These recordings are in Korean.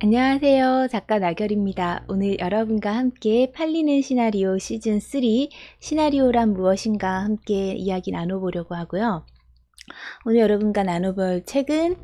안녕하세요. 작가 나결입니다. 오늘 여러분과 함께 팔리는 시나리오 시즌3 시나리오란 무엇인가 함께 이야기 나눠보려고 하고요. 오늘 여러분과 나눠볼 책은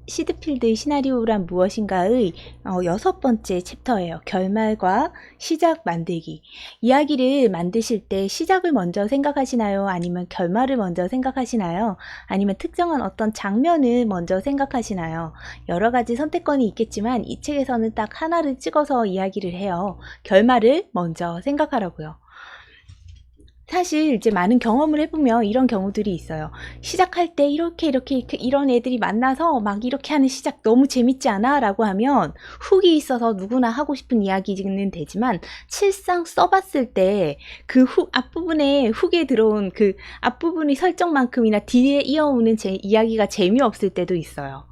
시드필드의 시나리오란 무엇인가의 6번째 챕터예요. 결말과 시작 만들기. 이야기를 만드실 때 시작을 먼저 생각하시나요? 아니면 결말을 먼저 생각하시나요? 아니면 특정한 어떤 장면을 먼저 생각하시나요? 여러 가지 선택권이 있겠지만 이 책에서는 딱 하나를 찍어서 이야기를 해요. 결말을 먼저 생각하라고요. 사실 이제 많은 경험을 해보면 이런 경우들이 있어요. 시작할 때 이렇게 이런 애들이 만나서 막 이렇게 하는 시작 너무 재밌지 않아? 라고 하면 훅이 있어서 누구나 하고 싶은 이야기는 되지만 실상 써봤을 때 그 앞부분에 훅에 들어온 그 앞부분이 설정만큼이나 뒤에 이어오는 이야기가 재미없을 때도 있어요.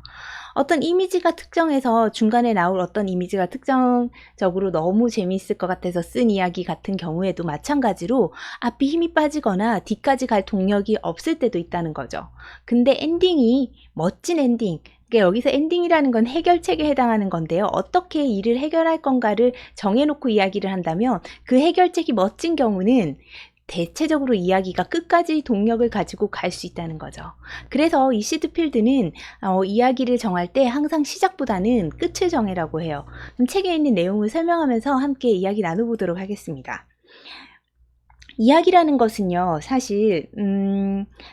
어떤 이미지가 특정해서 중간에 나올 어떤 이미지가 특정적으로 너무 재미있을 것 같아서 쓴 이야기 같은 경우에도 마찬가지로 앞이 힘이 빠지거나 뒤까지 갈 동력이 없을 때도 있다는 거죠. 근데 엔딩이 멋진 엔딩, 그러니까 여기서 엔딩이라는 건 해결책에 해당하는 건데요. 어떻게 일을 해결할 건가를 정해놓고 이야기를 한다면 그 해결책이 멋진 경우는 대체적으로 이야기가 끝까지 동력을 가지고 갈 수 있다는 거죠. 그래서 이 시드필드는 이야기를 정할 때 항상 시작보다는 끝을 정해라고 해요. 그럼 책에 있는 내용을 설명하면서 함께 이야기 나눠보도록 하겠습니다. 이야기라는 것은요, 사실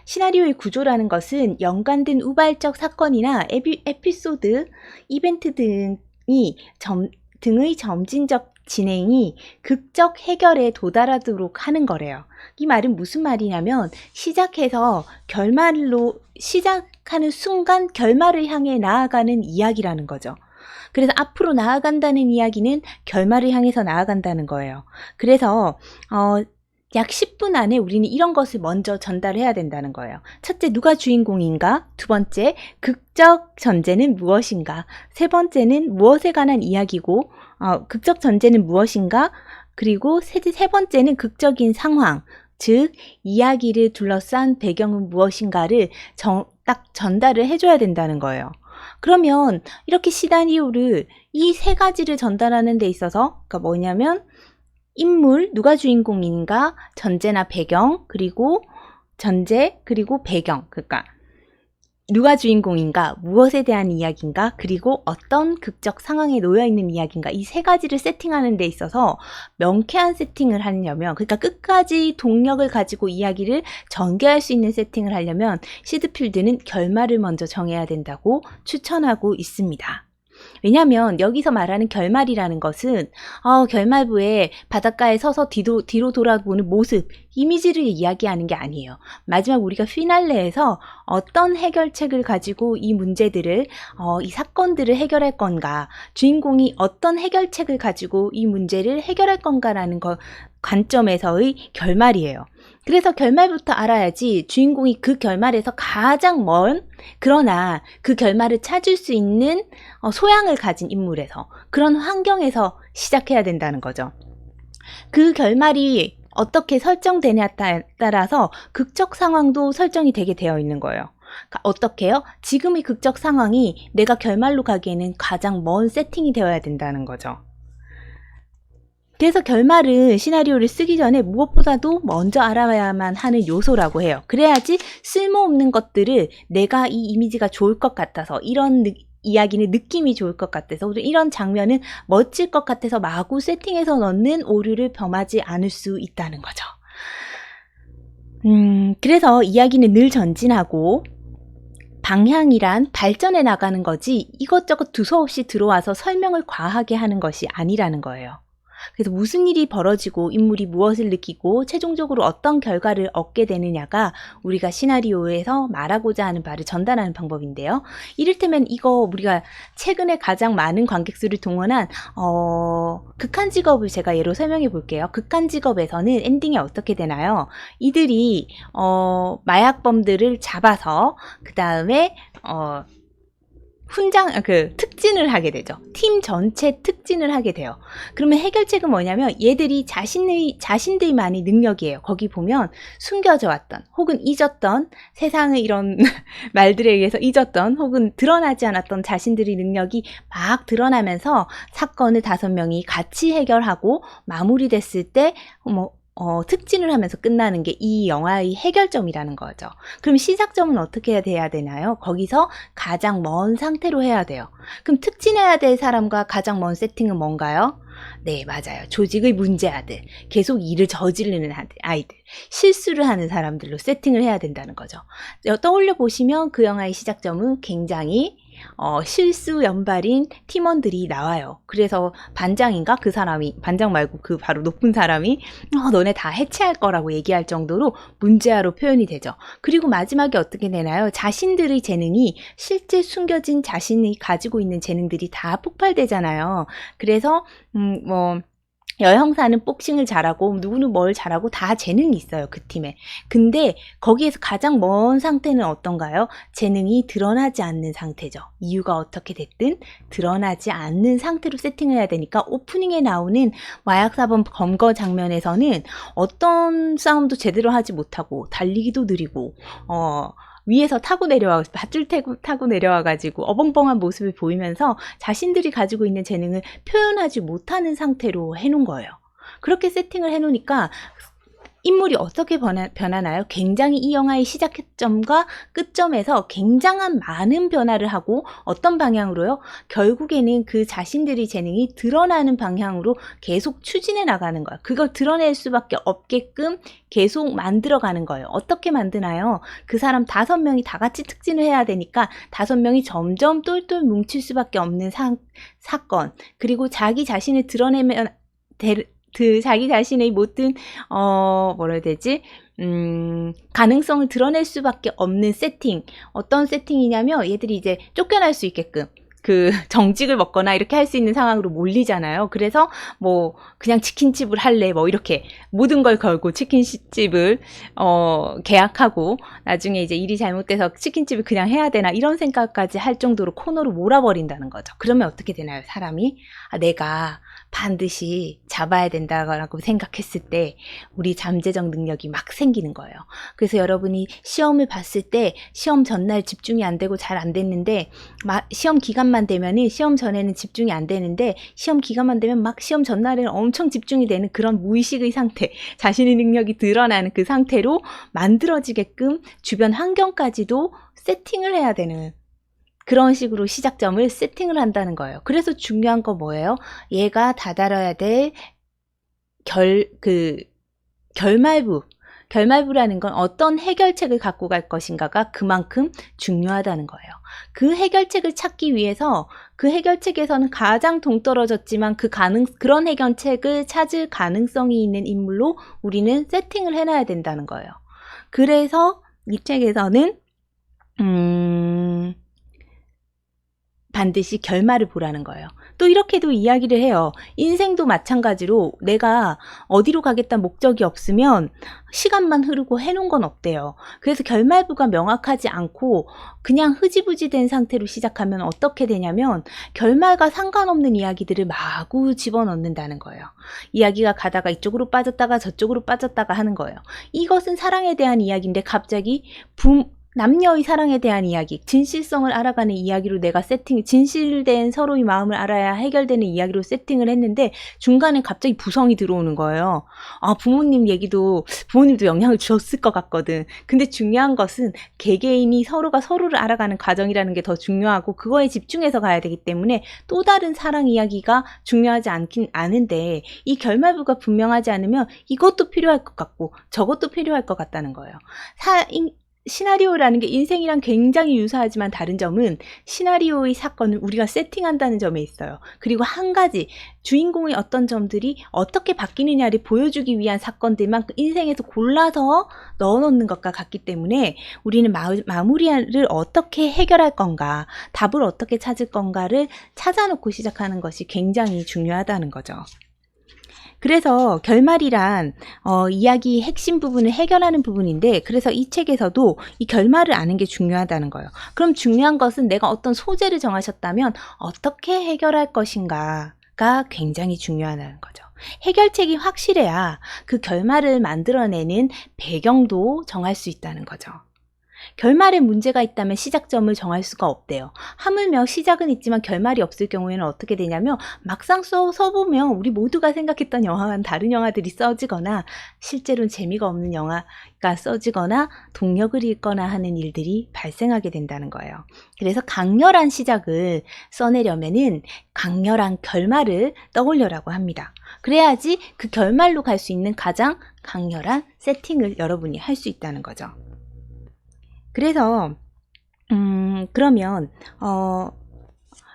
시나리오의 구조라는 것은 연관된 우발적 사건이나 에피소드, 이벤트 등의 점진적 진행이 극적 해결에 도달하도록 하는 거래요. 이 말은 무슨 말이냐면 시작해서 결말로 시작하는 순간 결말을 향해 나아가는 이야기라는 거죠. 그래서 앞으로 나아간다는 이야기는 결말을 향해서 나아간다는 거예요. 그래서 약 10분 안에 우리는 이런 것을 먼저 전달해야 된다는 거예요. 첫째, 누가 주인공인가? 두 번째, 극적 전제는 무엇인가? 세 번째는 무엇에 관한 이야기고, 극적 전제는 무엇인가? 그리고 세 번째는 극적인 상황, 즉 이야기를 둘러싼 배경은 무엇인가를 딱 전달을 해줘야 된다는 거예요. 그러면 이렇게 시나리오를 이 세 가지를 전달하는 데 있어서 그러니까 뭐냐면 인물, 누가 주인공인가, 전제나 배경, 그리고 전제, 그리고 배경. 그러니까 누가 주인공인가, 무엇에 대한 이야기인가, 그리고 어떤 극적 상황에 놓여있는 이야기인가, 이 세 가지를 세팅하는 데 있어서 명쾌한 세팅을 하려면, 그러니까 끝까지 동력을 가지고 이야기를 전개할 수 있는 세팅을 하려면 시드필드는 결말을 먼저 정해야 된다고 추천하고 있습니다. 왜냐하면 여기서 말하는 결말이라는 것은 결말부에 바닷가에 서서 뒤로 돌아보는 모습, 이미지를 이야기하는 게 아니에요. 마지막 우리가 피날레에서 어떤 해결책을 가지고 이 문제들을 이 사건들을 해결할 건가, 주인공이 어떤 해결책을 가지고 이 문제를 해결할 건가라는 관점에서의 결말이에요. 그래서 결말부터 알아야지 주인공이 그 결말에서 가장 그러나 그 결말을 찾을 수 있는 소양을 가진 인물에서, 그런 환경에서 시작해야 된다는 거죠. 그 결말이 어떻게 설정되냐에 따라서 극적 상황도 설정이 되게 되어 있는 거예요. 그러니까 어떻게요? 지금의 극적 상황이 내가 결말로 가기에는 가장 먼 세팅이 되어야 된다는 거죠. 그래서 결말은 시나리오를 쓰기 전에 무엇보다도 먼저 알아야만 하는 요소라고 해요. 그래야지 쓸모없는 것들을 내가 이 이미지가 좋을 것 같아서, 이런 이야기는 느낌이 좋을 것 같아서, 이런 장면은 멋질 것 같아서 마구 세팅해서 넣는 오류를 범하지 않을 수 있다는 거죠. 그래서 이야기는 늘 전진하고 방향이란 발전해 나가는 거지 이것저것 두서없이 들어와서 설명을 과하게 하는 것이 아니라는 거예요. 그래서 무슨 일이 벌어지고 인물이 무엇을 느끼고 최종적으로 어떤 결과를 얻게 되느냐가 우리가 시나리오에서 말하고자 하는 바를 전달하는 방법인데요. 이를테면 이거 우리가 최근에 가장 많은 관객수를 동원한 극한직업을 제가 예로 설명해 볼게요. 극한직업에서는 엔딩이 어떻게 되나요? 이들이 마약범들을 잡아서 그 다음에 특진을 하게 되죠. 팀 전체 특진을 하게 돼요. 그러면 해결책은 뭐냐면 얘들이 자신들만의 능력이에요. 거기 보면 숨겨져 왔던 혹은 잊었던 세상의 이런 말들에 의해서 잊었던 혹은 드러나지 않았던 자신들의 능력이 막 드러나면서 사건을 5명이 같이 해결하고 마무리됐을 때 특진을 하면서 끝나는 게 이 영화의 해결점이라는 거죠. 그럼 시작점은 어떻게 돼야 되나요? 거기서 가장 먼 상태로 해야 돼요. 그럼 특진해야 될 사람과 가장 먼 세팅은 뭔가요? 네, 맞아요. 조직의 문제아들, 계속 일을 저지르는 아이들, 실수를 하는 사람들로 세팅을 해야 된다는 거죠. 떠올려 보시면 그 영화의 시작점은 굉장히 실수 연발인 팀원들이 나와요. 그래서 반장인가? 그 사람이, 반장 말고 그 바로 높은 사람이 너네 다 해체할 거라고 얘기할 정도로 문제아로 표현이 되죠. 그리고 마지막에 어떻게 되나요? 자신들의 재능이 실제 숨겨진 자신이 가지고 있는 재능들이 다 폭발되잖아요. 그래서 여형사는 복싱을 잘하고 누구는 뭘 잘하고 다 재능이 있어요. 그 팀에. 근데 거기에서 가장 먼 상태는 어떤가요? 재능이 드러나지 않는 상태죠. 이유가 어떻게 됐든 드러나지 않는 상태로 세팅을 해야 되니까 오프닝에 나오는 마약사범 검거 장면에서는 어떤 싸움도 제대로 하지 못하고 달리기도 느리고 위에서 밧줄 타고 내려와가지고 어벙벙한 모습을 보이면서 자신들이 가지고 있는 재능을 표현하지 못하는 상태로 해놓은 거예요. 그렇게 세팅을 해놓으니까 인물이 어떻게 변하나요? 굉장히 이 영화의 시작점과 끝점에서 굉장한 많은 변화를 하고 어떤 방향으로요? 결국에는 그 자신들의 재능이 드러나는 방향으로 계속 추진해 나가는 거예요. 그걸 드러낼 수밖에 없게끔 계속 만들어가는 거예요. 어떻게 만드나요? 그 사람 5명이 다 같이 특진을 해야 되니까 5명이 점점 똘똘 뭉칠 수밖에 없는 사건, 그리고 자기 자신을 드러내면 자기 자신의 모든 뭐라 해야 되지? 가능성을 드러낼 수밖에 없는 세팅. 어떤 세팅이냐면 얘들이 이제 쫓겨날 수 있게끔 그 정직을 먹거나 이렇게 할 수 있는 상황으로 몰리잖아요. 그래서 그냥 치킨집을 할래 이렇게 모든 걸 걸고 치킨집을 계약하고 나중에 이제 일이 잘못돼서 치킨집을 그냥 해야 되나 이런 생각까지 할 정도로 코너로 몰아버린다는 거죠. 그러면 어떻게 되나요? 사람이 내가 반드시 잡아야 된다고 생각했을 때 우리 잠재적 능력이 막 생기는 거예요. 그래서 여러분이 시험을 봤을 때 시험 전날 집중이 안 되고 잘 안 됐는데 시험 기간만 되면은 시험 전에는 집중이 안 되는데 시험 기간만 되면 막 시험 전날에는 엄청 집중이 되는 그런 무의식의 상태, 자신의 능력이 드러나는 그 상태로 만들어지게끔 주변 환경까지도 세팅을 해야 되는 그런 식으로 시작점을 세팅을 한다는 거예요. 그래서 중요한 거 뭐예요? 얘가 다다뤄야 될 결말부라는 건 어떤 해결책을 갖고 갈 것인가가 그만큼 중요하다는 거예요. 그 해결책을 찾기 위해서 그 해결책에서는 가장 동떨어졌지만 그런 해결책을 찾을 가능성이 있는 인물로 우리는 세팅을 해놔야 된다는 거예요. 그래서 이 책에서는 반드시 결말을 보라는 거예요. 또 이렇게도 이야기를 해요. 인생도 마찬가지로 내가 어디로 가겠다는 목적이 없으면 시간만 흐르고 해놓은 건 없대요. 그래서 결말부가 명확하지 않고 그냥 흐지부지 된 상태로 시작하면 어떻게 되냐면 결말과 상관없는 이야기들을 마구 집어넣는다는 거예요. 이야기가 가다가 이쪽으로 빠졌다가 저쪽으로 빠졌다가 하는 거예요. 이것은 사랑에 대한 이야기인데 갑자기 남녀의 사랑에 대한 이야기, 진실성을 알아가는 이야기로 내가 진실된 서로의 마음을 알아야 해결되는 이야기로 세팅을 했는데 중간에 갑자기 부성이 들어오는 거예요. 부모님도 영향을 주었을 것 같거든. 근데 중요한 것은 개개인이 서로가 서로를 알아가는 과정이라는 게 더 중요하고 그거에 집중해서 가야 되기 때문에 또 다른 사랑 이야기가 중요하지 않긴 않은데 이 결말부가 분명하지 않으면 이것도 필요할 것 같고 저것도 필요할 것 같다는 거예요. 시나리오라는 게 인생이랑 굉장히 유사하지만 다른 점은 시나리오의 사건을 우리가 세팅한다는 점에 있어요. 그리고 한 가지 주인공의 어떤 점들이 어떻게 바뀌느냐를 보여주기 위한 사건들만 인생에서 골라서 넣어놓는 것과 같기 때문에 우리는 마무리를 어떻게 해결할 건가, 답을 어떻게 찾을 건가를 찾아놓고 시작하는 것이 굉장히 중요하다는 거죠. 그래서 결말이란 이야기 핵심 부분을 해결하는 부분인데, 그래서 이 책에서도 이 결말을 아는 게 중요하다는 거예요. 그럼 중요한 것은 내가 어떤 소재를 정하셨다면 어떻게 해결할 것인가가 굉장히 중요하다는 거죠. 해결책이 확실해야 그 결말을 만들어내는 배경도 정할 수 있다는 거죠. 결말에 문제가 있다면 시작점을 정할 수가 없대요. 하물며 시작은 있지만 결말이 없을 경우에는 어떻게 되냐면 막상 써보면 우리 모두가 생각했던 영화와는 다른 영화들이 써지거나 실제로는 재미가 없는 영화가 써지거나 동력을 잃거나 하는 일들이 발생하게 된다는 거예요. 그래서 강렬한 시작을 써내려면은 강렬한 결말을 떠올려라고 합니다. 그래야지 그 결말로 갈 수 있는 가장 강렬한 세팅을 여러분이 할 수 있다는 거죠. 그래서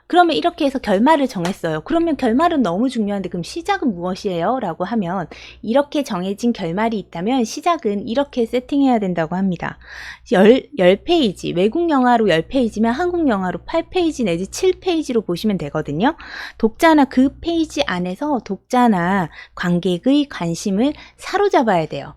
그러면 이렇게 해서 결말을 정했어요. 그러면 결말은 너무 중요한데 그럼 시작은 무엇이에요? 라고 하면 이렇게 정해진 결말이 있다면 시작은 이렇게 세팅해야 된다고 합니다. 10페이지, 외국 영화로 10페이지면 한국 영화로 8페이지 내지 7페이지로 보시면 되거든요. 독자나 그 페이지 안에서 독자나 관객의 관심을 사로잡아야 돼요.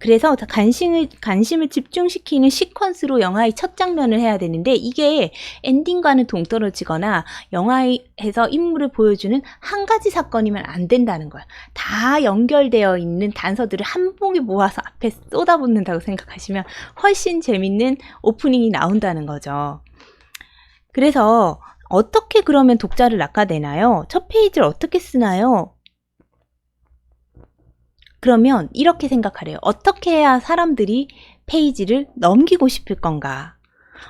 그래서 관심을 집중시키는 시퀀스로 영화의 첫 장면을 해야 되는데 이게 엔딩과는 동떨어지거나 영화에서 인물을 보여주는 한 가지 사건이면 안 된다는 거야. 다 연결되어 있는 단서들을 한 봉에 모아서 앞에 쏟아붓는다고 생각하시면 훨씬 재밌는 오프닝이 나온다는 거죠. 그래서 어떻게 그러면 독자를 낚아내나요? 첫 페이지를 어떻게 쓰나요? 그러면 이렇게 생각하래요. 어떻게 해야 사람들이 페이지를 넘기고 싶을 건가?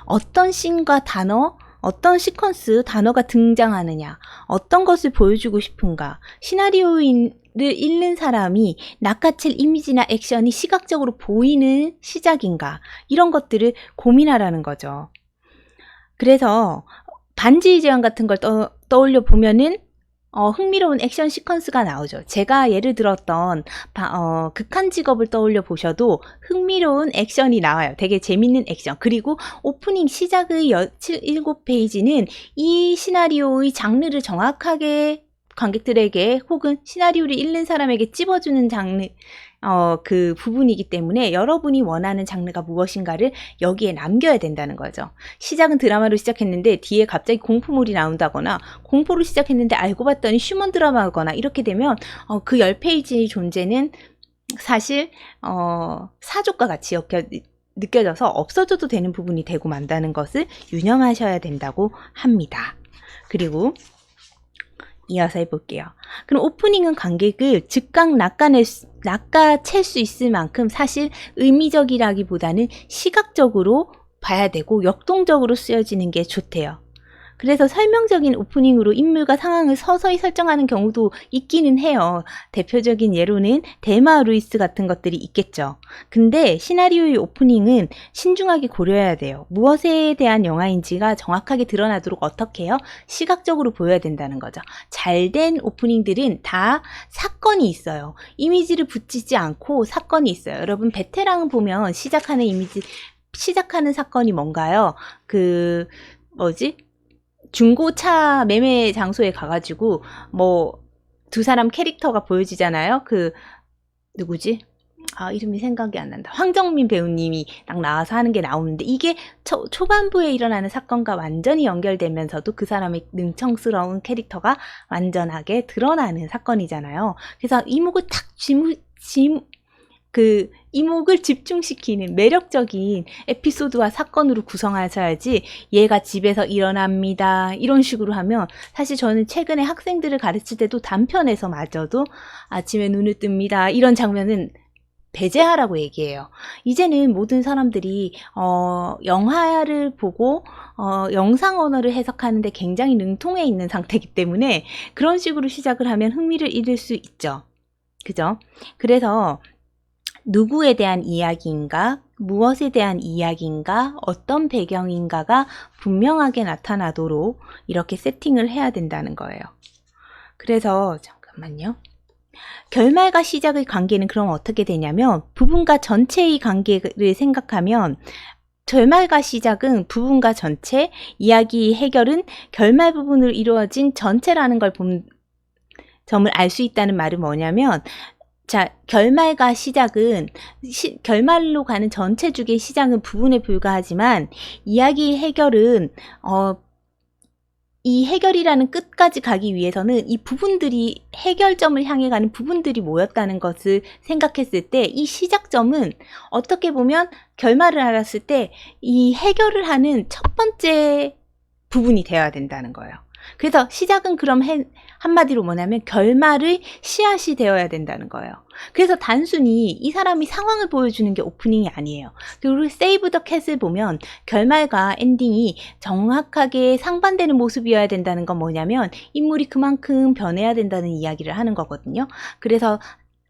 어떤 씬과 단어, 어떤 시퀀스 단어가 등장하느냐? 어떤 것을 보여주고 싶은가? 시나리오를 읽는 사람이 낚아챌 이미지나 액션이 시각적으로 보이는 시작인가? 이런 것들을 고민하라는 거죠. 그래서 반지의 제왕 같은 걸 떠올려 보면은 흥미로운 액션 시퀀스가 나오죠. 제가 예를 들었던 극한 직업을 떠올려 보셔도 흥미로운 액션이 나와요. 되게 재밌는 액션. 그리고 오프닝 시작의 7페이지는 이 시나리오의 장르를 정확하게 관객들에게 혹은 시나리오를 읽는 사람에게 찝어주는 장르 그 부분이기 때문에 여러분이 원하는 장르가 무엇인가를 여기에 남겨야 된다는 거죠. 시작은 드라마로 시작했는데 뒤에 갑자기 공포물이 나온다거나 공포로 시작했는데 알고 봤더니 휴먼 드라마거나 이렇게 되면 그 10페이지의 존재는 사실 사족과 같이 느껴져서 없어져도 되는 부분이 되고 만다는 것을 유념하셔야 된다고 합니다. 그리고 이어서 해볼게요. 그럼 오프닝은 관객을 즉각 낚아챌 수 있을 만큼 사실 의미적이라기보다는 시각적으로 봐야 되고 역동적으로 쓰여지는 게 좋대요. 그래서 설명적인 오프닝으로 인물과 상황을 서서히 설정하는 경우도 있기는 해요. 대표적인 예로는 델마 루이스 같은 것들이 있겠죠. 근데 시나리오의 오프닝은 신중하게 고려해야 돼요. 무엇에 대한 영화인지가 정확하게 드러나도록 어떻게 해요? 시각적으로 보여야 된다는 거죠. 잘된 오프닝들은 다 사건이 있어요. 이미지를 붙이지 않고 사건이 있어요. 여러분 베테랑 보면 시작하는 사건이 뭔가요? 중고차 매매 장소에 가가지고 두 사람 캐릭터가 보여지잖아요. 누구지? 이름이 생각이 안 난다. 황정민 배우님이 딱 나와서 하는 게 나오는데 이게 초반부에 일어나는 사건과 완전히 연결되면서도 그 사람의 능청스러운 캐릭터가 완전하게 드러나는 사건이잖아요. 그래서 이목을 탁 이목을 집중시키는 매력적인 에피소드와 사건으로 구성하셔야지 얘가 집에서 일어납니다. 이런 식으로 하면 사실 저는 최근에 학생들을 가르칠 때도 단편에서 마저도 아침에 눈을 뜹니다. 이런 장면은 배제하라고 얘기해요. 이제는 모든 사람들이 영화를 보고 영상 언어를 해석하는데 굉장히 능통해 있는 상태이기 때문에 그런 식으로 시작을 하면 흥미를 잃을 수 있죠. 그죠? 그래서 누구에 대한 이야기인가, 무엇에 대한 이야기인가, 어떤 배경인가가 분명하게 나타나도록 이렇게 세팅을 해야 된다는 거예요. 그래서 잠깐만요. 결말과 시작의 관계는 그럼 어떻게 되냐면 부분과 전체의 관계를 생각하면 결말과 시작은 부분과 전체, 이야기 해결은 결말 부분을 이루어진 전체라는 걸 점을 알 수 있다는 말은 뭐냐면, 자, 결말과 시작은 결말로 가는 전체 주기의 시작은 부분에 불과하지만 이야기의 해결은 이 해결이라는 끝까지 가기 위해서는 이 부분들이 해결점을 향해 가는 부분들이 모였다는 것을 생각했을 때 이 시작점은 어떻게 보면 결말을 알았을 때 이 해결을 하는 첫 번째 부분이 되어야 된다는 거예요. 그래서 시작은 그럼 한마디로 뭐냐면 결말의 씨앗이 되어야 된다는 거예요. 그래서 단순히 이 사람이 상황을 보여주는 게 오프닝이 아니에요. 그리고 세이브 더 캣을 보면 결말과 엔딩이 정확하게 상반되는 모습이어야 된다는 건 뭐냐면 인물이 그만큼 변해야 된다는 이야기를 하는 거거든요. 그래서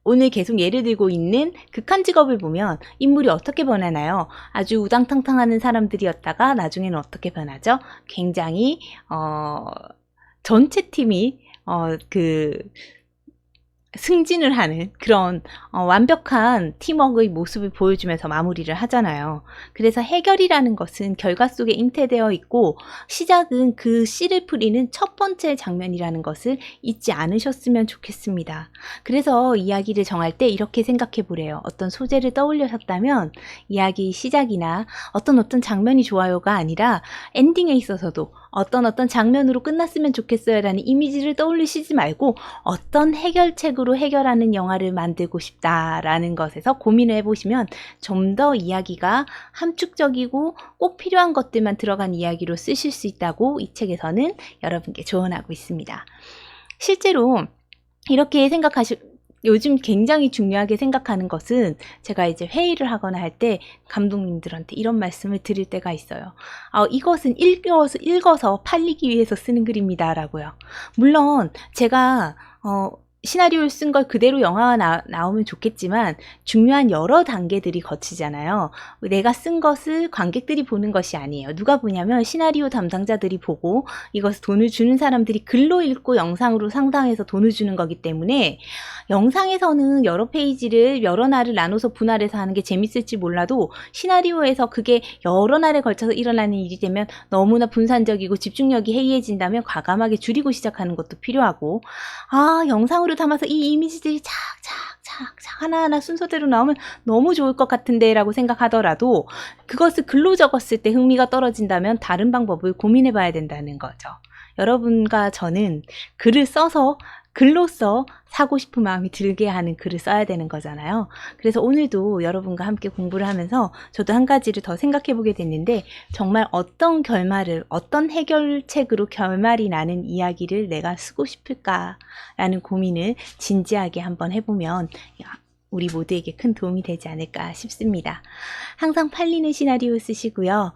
오늘 계속 예를 들고 있는 극한 직업을 보면 인물이 어떻게 변하나요? 아주 우당탕탕하는 사람들이었다가 나중에는 어떻게 변하죠? 굉장히 전체 팀이 승진을 하는 그런 완벽한 팀워크의 모습을 보여주면서 마무리를 하잖아요. 그래서 해결이라는 것은 결과 속에 잉태되어 있고 시작은 그 씨를 뿌리는 첫 번째 장면이라는 것을 잊지 않으셨으면 좋겠습니다. 그래서 이야기를 정할 때 이렇게 생각해 보래요. 어떤 소재를 떠올리셨다면 이야기 시작이나 어떤 장면이 좋아요가 아니라 엔딩에 있어서도 어떤 장면으로 끝났으면 좋겠어요 라는 이미지를 떠올리시지 말고 어떤 해결책으로 해결하는 영화를 만들고 싶다라는 것에서 고민을 해보시면 좀 더 이야기가 함축적이고 꼭 필요한 것들만 들어간 이야기로 쓰실 수 있다고 이 책에서는 여러분께 조언하고 있습니다. 실제로 이렇게 요즘 굉장히 중요하게 생각하는 것은 제가 이제 회의를 하거나 할 때 감독님들한테 이런 말씀을 드릴 때가 있어요. 이것은 읽어서 팔리기 위해서 쓰는 글입니다 라고요. 물론 제가 시나리오를 쓴 걸 그대로 영화가 나오면 좋겠지만 중요한 여러 단계들이 거치잖아요. 내가 쓴 것을 관객들이 보는 것이 아니에요. 누가 보냐면 시나리오 담당자들이 보고 이것을 돈을 주는 사람들이 글로 읽고 영상으로 상상해서 돈을 주는 거기 때문에 영상에서는 여러 페이지를 여러 날을 나눠서 분할해서 하는 게 재밌을지 몰라도 시나리오에서 그게 여러 날에 걸쳐서 일어나는 일이 되면 너무나 분산적이고 집중력이 해이해진다면 과감하게 줄이고 시작하는 것도 필요하고 영상으로 담아서 이 이미지들이 착착착착 하나하나 순서대로 나오면 너무 좋을 것 같은데 라고 생각하더라도 그것을 글로 적었을 때 흥미가 떨어진다면 다른 방법을 고민해 봐야 된다는 거죠. 여러분과 저는 글을 써서 글로써 사고 싶은 마음이 들게 하는 글을 써야 되는 거잖아요. 그래서 오늘도 여러분과 함께 공부를 하면서 저도 한 가지를 더 생각해 보게 됐는데 정말 어떤 해결책으로 결말이 나는 이야기를 내가 쓰고 싶을까라는 고민을 진지하게 한번 해보면 우리 모두에게 큰 도움이 되지 않을까 싶습니다. 항상 팔리는 시나리오 쓰시고요.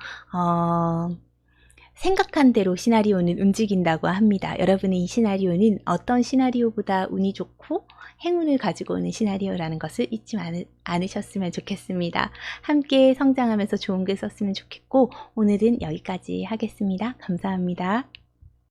생각한 대로 시나리오는 움직인다고 합니다. 여러분의 이 시나리오는 어떤 시나리오보다 운이 좋고 행운을 가지고 오는 시나리오라는 것을 잊지 않으셨으면 좋겠습니다. 함께 성장하면서 좋은 글 썼으면 좋겠고 오늘은 여기까지 하겠습니다. 감사합니다.